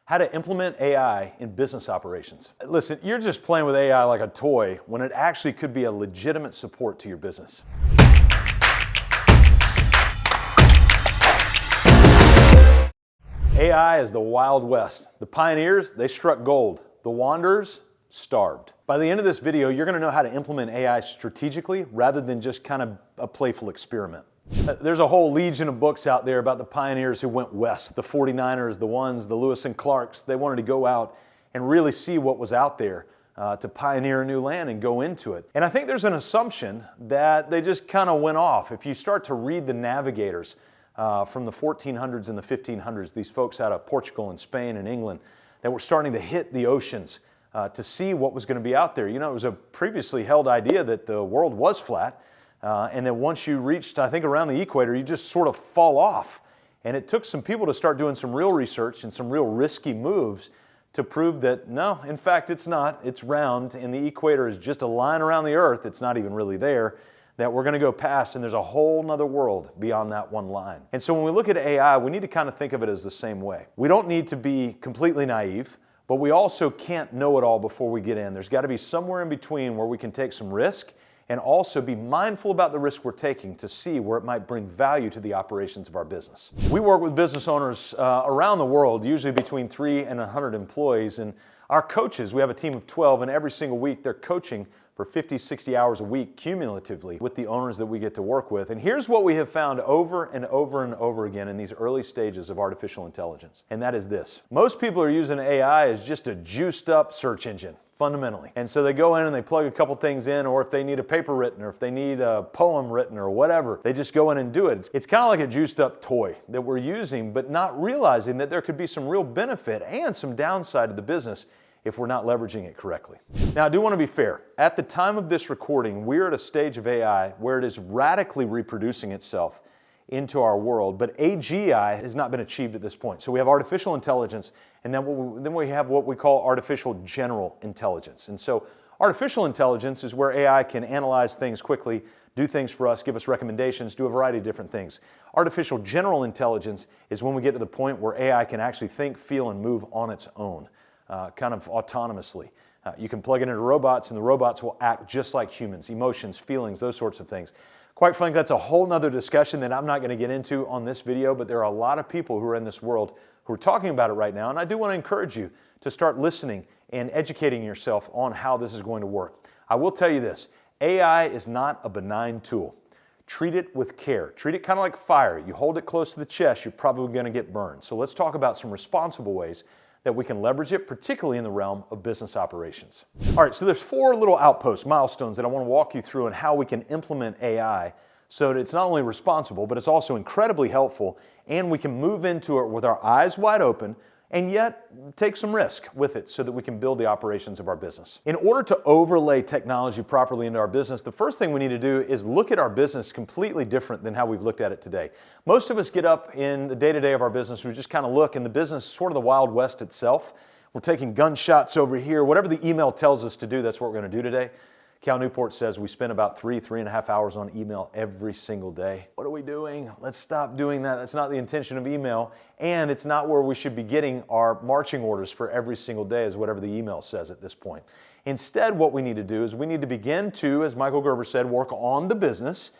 How to implement AI in business operations. Listen, you're just playing with AI like a toy when it actually could be a legitimate support to your business. AI is the Wild West. The pioneers, they struck gold. The wanderers, starved. By the end of this video, you're going to know how to implement AI strategically rather than just kind of a playful experiment. There's a whole legion of books out there about the pioneers who went west, the 49ers, the ones, the Lewis and Clarks. They wanted to go out and really see what was out there to pioneer a new land and go into it. And I think there's an assumption that they just kind of went off. If you start to read the navigators from the 1400s and the 1500s, these folks out of Portugal and Spain and England that were starting to hit the oceans to see what was going to be out there. You know, it was a previously held idea that the world was flat, and that once you reached, I think, around the equator, you just sort of fall off. And it took some people to start doing some real research and some real risky moves to prove that, no, in fact, it's not. It's round, and the equator is just a line around the Earth. It's not even really there, that we're going to go past, and there's a whole nother world beyond that one line. And so when we look at AI, we need to kind of think of it as the same way. We don't need to be completely naive, but we also can't know it all before we get in. There's got to be somewhere in between where we can take some risk and also be mindful about the risk we're taking to see where it might bring value to the operations of our business. We work with business owners around the world, usually between 3 and 100 employees, and our coaches, we have a team of 12, and every single week they're coaching for 50, 60 hours a week cumulatively with the owners that we get to work with. And here's what we have found over and over and over again in these early stages of artificial intelligence, and that is this. Most people are using AI as just a juiced up search engine, fundamentally. And so they go in and they plug a couple things in, or if they need a paper written, or if they need a poem written, or whatever, they just go in and do it. It's kind of like a juiced up toy that we're using, but not realizing that there could be some real benefit and some downside to the business if we're not leveraging it correctly. Now, I do want to be fair. At the time of this recording, we're at a stage of AI where it is radically reproducing itself into our world, but AGI has not been achieved at this point. So we have artificial intelligence, and then we have what we call artificial general intelligence. And so artificial intelligence is where AI can analyze things quickly, do things for us, give us recommendations, do a variety of different things. Artificial general intelligence is when we get to the point where AI can actually think, feel, and move on its own. Kind of autonomously. You can plug it into robots, and the robots will act just like humans, emotions, feelings, those sorts of things. Quite frankly, that's a whole nother discussion that I'm not going to get into on this video, but there are a lot of people who are in this world who are talking about it right now, and I do want to encourage you to start listening and educating yourself on how this is going to work. I will tell you this, AI is not a benign tool. Treat it with care. Treat it kind of like fire. You hold it close to the chest, you're probably going to get burned. So let's talk about some responsible ways that we can leverage it, particularly in the realm of business operations. All right, so there's 4 little outposts, milestones that I want to walk you through on how we can implement AI so that it's not only responsible, but it's also incredibly helpful, and we can move into it with our eyes wide open and yet take some risk with it so that we can build the operations of our business. In order to overlay technology properly into our business, the first thing we need to do is look at our business completely different than how we've looked at it today. Most of us get up in the day-to-day of our business, we just kind of look, and the business is sort of the Wild West itself. We're taking gunshots over here. Whatever the email tells us to do, that's what we're going to do today. Cal Newport says we spend about 3.5 hours on email every single day. What are we doing? Let's stop doing that. That's not the intention of email, and it's not where we should be getting our marching orders for every single day, is whatever the email says at this point. Instead, what we need to do is we need to begin to, as Michael Gerber said, work on the business.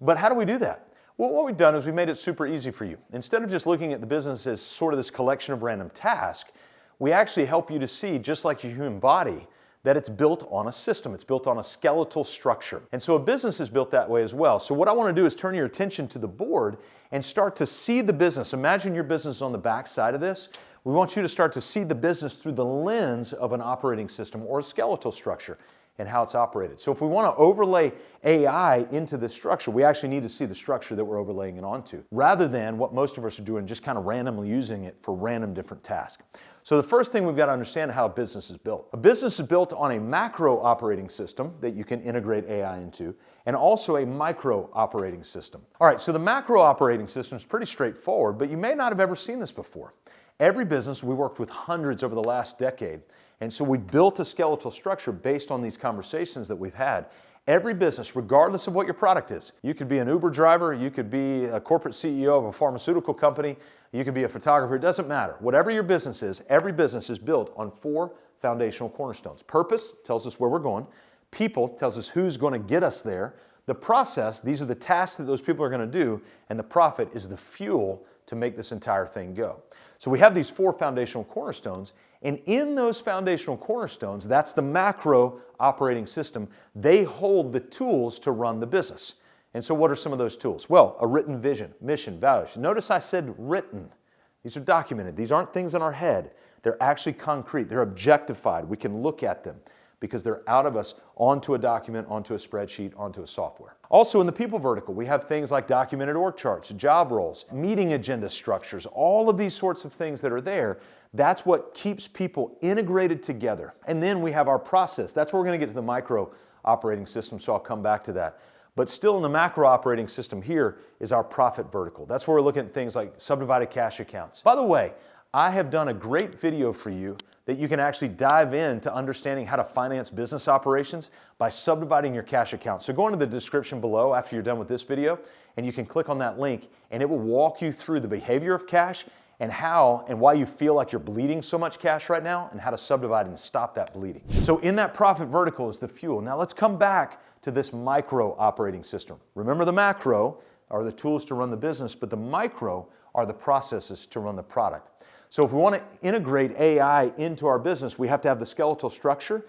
But how do we do that? Well, what we've done is we've made it super easy for you. Instead of just looking at the business as sort of this collection of random tasks, we actually help you to see, just like your human body, that it's built on a system. It's built on a skeletal structure. And so a business is built that way as well. So what I want to do is turn your attention to the board and start to see the business. Imagine your business is on the back side of this. We want you to start to see the business through the lens of an operating system or a skeletal structure and how it's operated. So if we want to overlay AI into this structure, we actually need to see the structure that we're overlaying it onto, rather than what most of us are doing, just kind of randomly using it for random different tasks. So the first thing we've got to understand how a business is built. A business is built on a macro operating system that you can integrate AI into, and also a micro operating system. All right, so the macro operating system is pretty straightforward, but you may not have ever seen this before. Every business, we worked with hundreds over the last decade, and so we built a skeletal structure based on these conversations that we've had. Every business, regardless of what your product is. You could be an Uber driver, you could be a corporate CEO of a pharmaceutical company, you could be a photographer, it doesn't matter. Whatever your business is, every business is built on 4 foundational cornerstones. Purpose tells us where we're going. People tells us who's going to get us there. The process, these are the tasks that those people are going to do, and the profit is the fuel to make this entire thing go. So we have these 4 foundational cornerstones, and in those foundational cornerstones, that's the macro operating system. They hold the tools to run the business. And so what are some of those tools? Well, a written vision, mission, values. Notice I said written. These are documented. These aren't things in our head. They're actually concrete. They're objectified. We can look at them because they're out of us onto a document, onto a spreadsheet, onto a software. Also in the people vertical, we have things like documented org charts, job roles, meeting agenda structures, all of these sorts of things that are there. That's what keeps people integrated together. And then we have our process. That's where we're going to get to the micro operating system, so I'll come back to that. But still in the macro operating system here is our profit vertical. That's where we're looking at things like subdivided cash accounts. By the way, I have done a great video for you that you can actually dive into understanding how to finance business operations by subdividing your cash accounts. So go into the description below after you're done with this video, and you can click on that link, and it will walk you through the behavior of cash and how and why you feel like you're bleeding so much cash right now and how to subdivide and stop that bleeding. So in that profit vertical is the fuel. Now let's come back to this micro operating system. Remember, the macro are the tools to run the business, but the micro are the processes to run the product. So if we want to integrate AI into our business, we have to have the skeletal structure,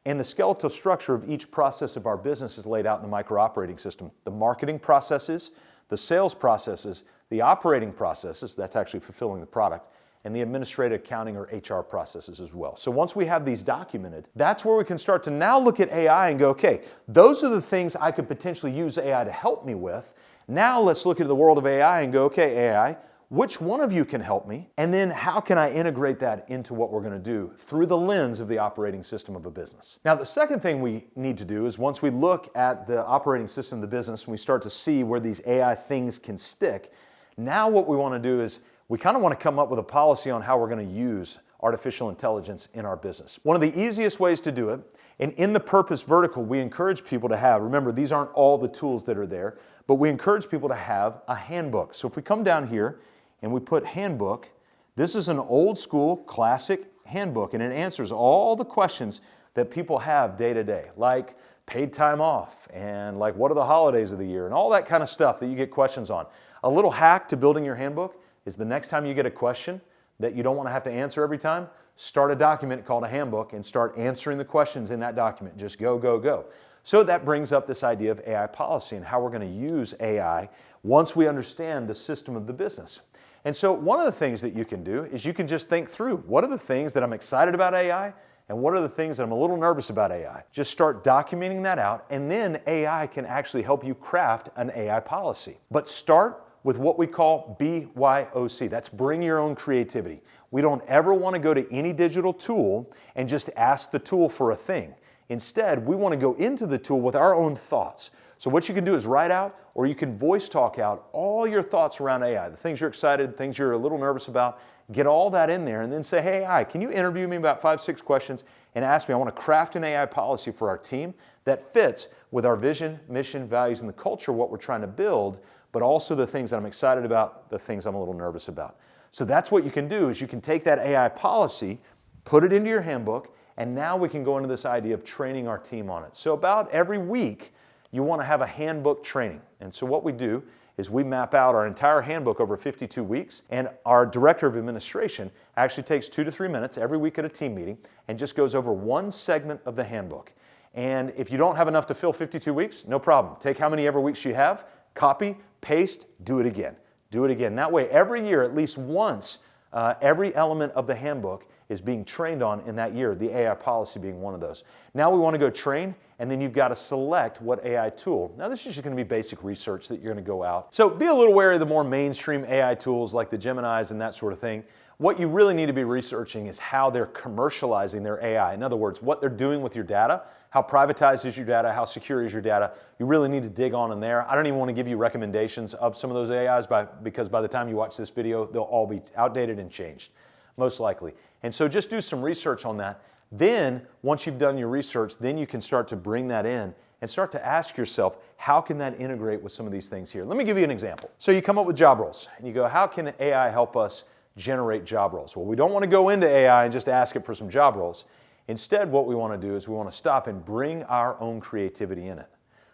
and the skeletal structure of each process of our business is laid out in the micro operating system. The marketing processes, the sales processes, the operating processes, that's actually fulfilling the product, and the administrative, accounting, or HR processes as well. So once we have these documented, that's where we can start to now look at AI and go, okay, those are the things I could potentially use AI to help me with. Now let's look at the world of AI and go, okay, AI, which one of you can help me? And then how can I integrate that into what we're going to do through the lens of the operating system of a business? Now, the second thing we need to do is once we look at the operating system of the business and we start to see where these AI things can stick, now what we want to do is we kind of want to come up with a policy on how we're going to use artificial intelligence in our business. One of the easiest ways to do it, and in the purpose vertical, we encourage people to have, remember, these aren't all the tools that are there, but we encourage people to have a handbook. So if we come down here and we put handbook, this is an old school classic handbook, and it answers all the questions that people have day to day, like paid time off and like what are the holidays of the year and all that kind of stuff that you get questions on. A little hack to building your handbook is the next time you get a question that you don't want to have to answer every time, start a document called a handbook and start answering the questions in that document. Just go, go, go. So that brings up this idea of AI policy and how we're going to use AI once we understand the system of the business. And so one of the things that you can do is you can just think through, what are the things that I'm excited about AI and what are the things that I'm a little nervous about AI? Just start documenting that out, and then AI can actually help you craft an AI policy. But start with what we call BYOC. That's bring your own creativity. We don't ever want to go to any digital tool and just ask the tool for a thing. Instead, we want to go into the tool with our own thoughts. So what you can do is write out, or you can voice talk out all your thoughts around AI, the things you're excited, things you're a little nervous about, get all that in there and then say, hey, AI, can you interview me about 5-6 questions and ask me, I want to craft an AI policy for our team that fits with our vision, mission, values, and the culture, what we're trying to build, but also the things that I'm excited about, the things I'm a little nervous about. So that's what you can do is you can take that AI policy, put it into your handbook, and now we can go into this idea of training our team on it. So about every week, you want to have a handbook training. And so what we do is we map out our entire handbook over 52 weeks, and our director of administration actually takes 2 to 3 minutes every week at a team meeting and just goes over one segment of the handbook. And if you don't have enough to fill 52 weeks, no problem. Take how many ever weeks you have, copy, paste, do it again. Do it again. That way, every year, at least once, every element of the handbook is being trained on in that year, the AI policy being one of those. Now we want to go train, and then you've got to select what AI tool. Now this is just going to be basic research that you're going to go out. So be a little wary of the more mainstream AI tools like the Geminis and that sort of thing. What you really need to be researching is how they're commercializing their AI. In other words, what they're doing with your data, how privatized is your data, how secure is your data. You really need to dig on in there. I don't even want to give you recommendations of some of those AIs because by the time you watch this video, they'll all be outdated and changed, most likely. And so just do some research on that. Then, once you've done your research, then you can start to bring that in and start to ask yourself, how can that integrate with some of these things here? Let me give you an example. So you come up with job roles, and you go, how can AI help us generate job roles? Well, we don't want to go into AI and just ask it for some job roles. Instead, what we want to do is we want to stop and bring our own creativity in it.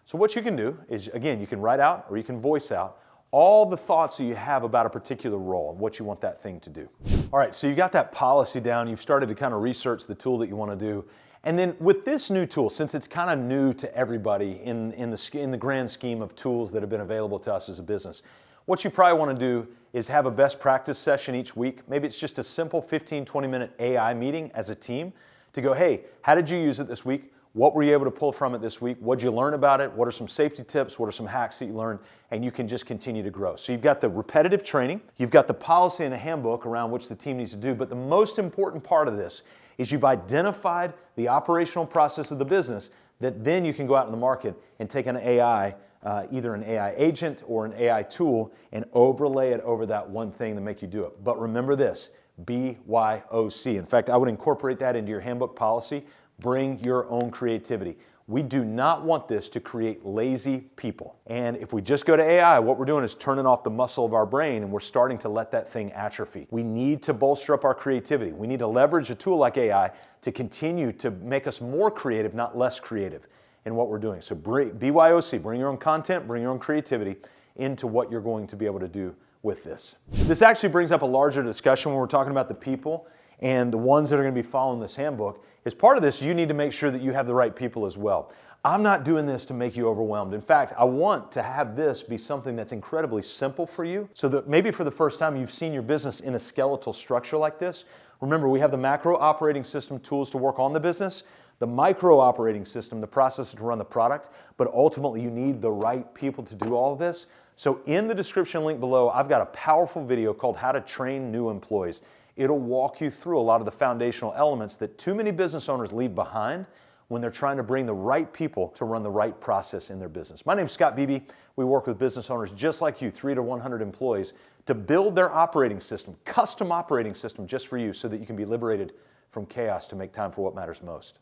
So what you can do is, again, you can write out or you can voice out all the thoughts that you have about a particular role and what you want that thing to do. All right, so you got that policy down, you've started to kind of research the tool that you want to do. And then with this new tool, since it's kind of new to everybody in the grand scheme of tools that have been available to us as a business, what you probably want to do is have a best practice session each week. Maybe it's just a simple 15, 20-minute AI meeting as a team to go, hey, how did you use it this week? What were you able to pull from it this week? What did you learn about it? What are some safety tips? What are some hacks that you learned? And you can just continue to grow. So you've got the repetitive training, you've got the policy and a handbook around which the team needs to do, but the most important part of this is you've identified the operational process of the business that then you can go out in the market and take an AI, either an AI agent or an AI tool, and overlay it over that one thing to make you do it. But remember this, BYOC. In fact, I would incorporate that into your handbook policy. Bring your own creativity. We do not want this to create lazy people. And if we just go to AI, what we're doing is turning off the muscle of our brain and we're starting to let that thing atrophy. We need to bolster up our creativity. We need to leverage a tool like AI to continue to make us more creative, not less creative in what we're doing. So BYOC, bring your own content, bring your own creativity into what you're going to be able to do with this. This actually brings up a larger discussion when we're talking about the people and the ones that are going to be following this handbook. As part of this, you need to make sure that you have the right people as well. I'm not doing this to make you overwhelmed. In fact, I want to have this be something that's incredibly simple for you so that maybe for the first time you've seen your business in a skeletal structure like this. Remember, we have the macro operating system tools to work on the business, the micro operating system, the process to run the product, but ultimately you need the right people to do all of this. So in the description link below, I've got a powerful video called How to Train New Employees. It'll walk you through a lot of the foundational elements that too many business owners leave behind when they're trying to bring the right people to run the right process in their business. My name's Scott Beebe. We work with business owners just like you, 3 to 100 employees, to build their operating system, custom operating system just for you so that you can be liberated from chaos to make time for what matters most.